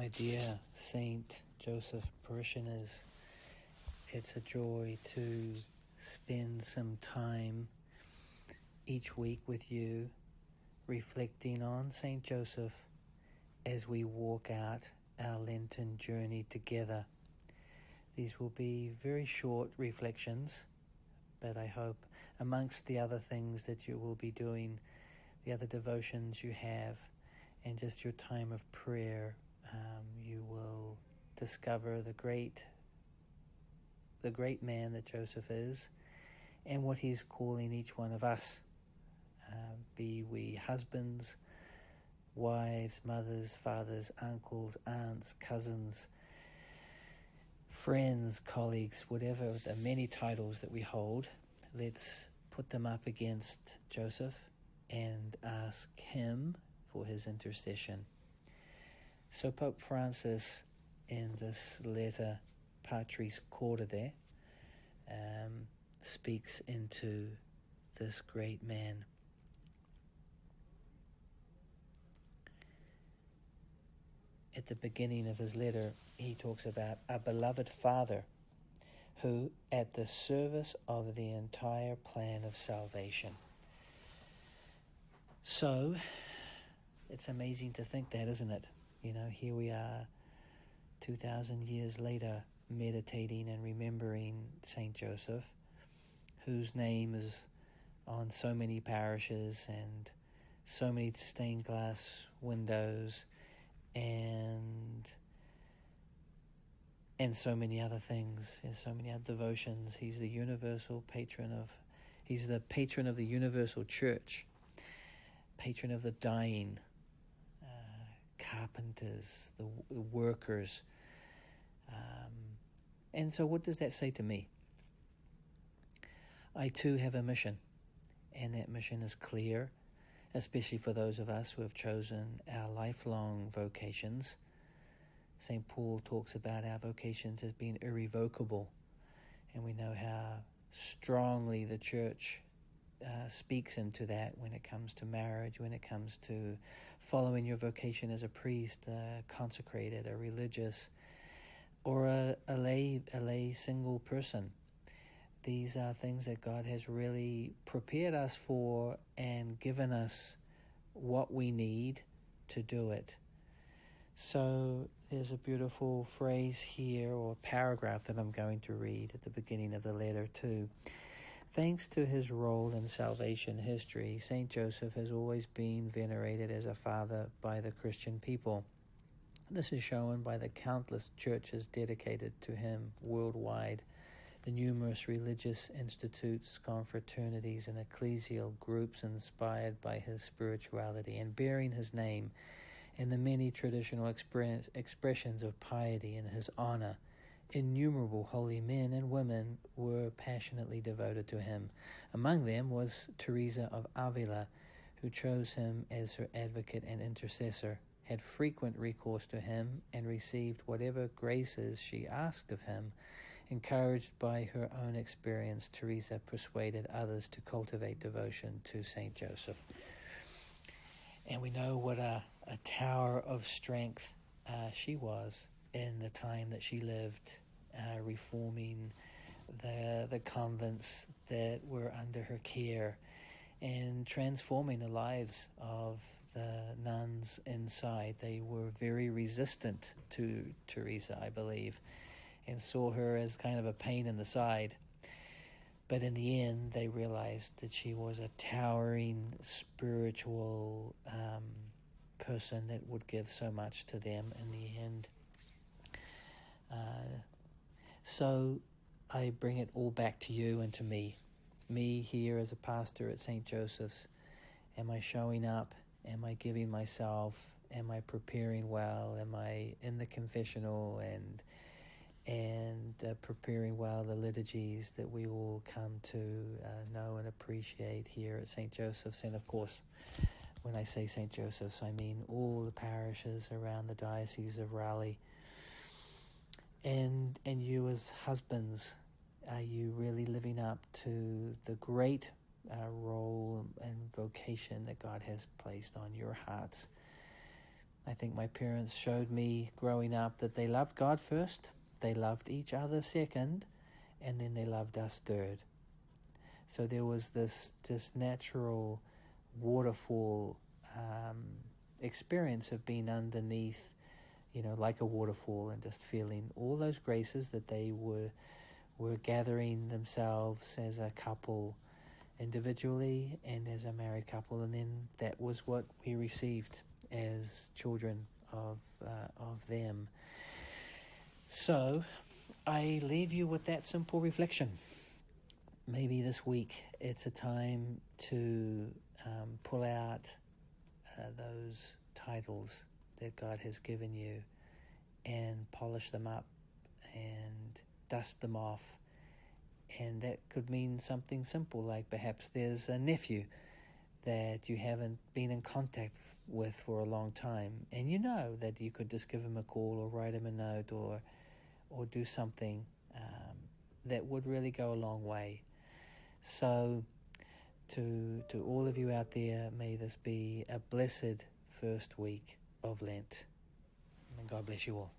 My dear Saint Joseph parishioners, it's a joy to spend some time each week with you reflecting on Saint Joseph as we walk out our Lenten journey together. These will be very short reflections, but I hope amongst the other things that you will be doing, the other devotions you have, and just your time of prayer, you will discover the great man that Joseph is and what he's calling each one of us, be we husbands, wives, mothers, fathers, uncles, aunts, cousins, friends, colleagues, whatever the many titles that we hold. Let's put them up against Joseph and ask him for his intercession. So Pope Francis, in this letter, Patris Cordate, speaks into this great man. At the beginning of his letter, he talks about a beloved father who, at the service of the entire plan of salvation. So, it's amazing to think that, isn't it? You know, here we are 2,000 years later meditating and remembering Saint Joseph, whose name is on so many parishes and so many stained glass windows and so many other things, and so many other devotions. He's the patron of the universal church, patron of the dying, carpenters, the workers. And so what does that say to me? I too have a mission, and that mission is clear, especially for those of us who have chosen our lifelong vocations. St. Paul talks about our vocations as being irrevocable, and we know how strongly the church speaks into that when it comes to marriage, when it comes to following your vocation as a priest, consecrated, a religious, or a lay single person. These are things that God has really prepared us for and given us what we need to do it. So there's a beautiful phrase here, or paragraph, that I'm going to read at the beginning of the letter too. Thanks to his role in salvation history, Saint Joseph has always been venerated as a father by the Christian people. This is shown by the countless churches dedicated to him worldwide, the numerous religious institutes, confraternities, and ecclesial groups inspired by his spirituality and bearing his name, and the many traditional expressions of piety in his honor. Innumerable holy men and women were passionately devoted to him. Among them was Teresa of Avila, who chose him as her advocate and intercessor, had frequent recourse to him, and received whatever graces she asked of him. Encouraged by her own experience, Teresa persuaded others to cultivate devotion to Saint Joseph. And we know what a tower of strength she was in the time that she lived, reforming the convents that were under her care and transforming the lives of the nuns inside. They were very resistant to Teresa, I believe, and saw her as kind of a pain in the side. But in the end, they realized that she was a towering spiritual person that would give so much to them in the end. So I bring it all back to you and to me. Me here as a pastor at St. Joseph's. Am I showing up? Am I giving myself? Am I preparing well? Am I in the confessional and preparing well the liturgies that we all come to know and appreciate here at St. Joseph's? And of course, when I say St. Joseph's, I mean all the parishes around the Diocese of Raleigh. And you as husbands, are you really living up to the great role and vocation that God has placed on your hearts? I think my parents showed me growing up that they loved God first, they loved each other second, and then they loved us third. So there was this just natural waterfall experience of being underneath, like a waterfall, and just feeling all those graces that they were gathering themselves as a couple individually and as a married couple, and then that was what we received as children of them. So I leave you with that simple reflection. Maybe this week it's a time to pull out those titles that God has given you and polish them up and dust them off. And that could mean something simple, like perhaps there's a nephew that you haven't been in contact with for a long time, and you know that you could just give him a call or write him a note or do something that would really go a long way. So to all of you out there, may this be a blessed first week of Lent. And God bless you all.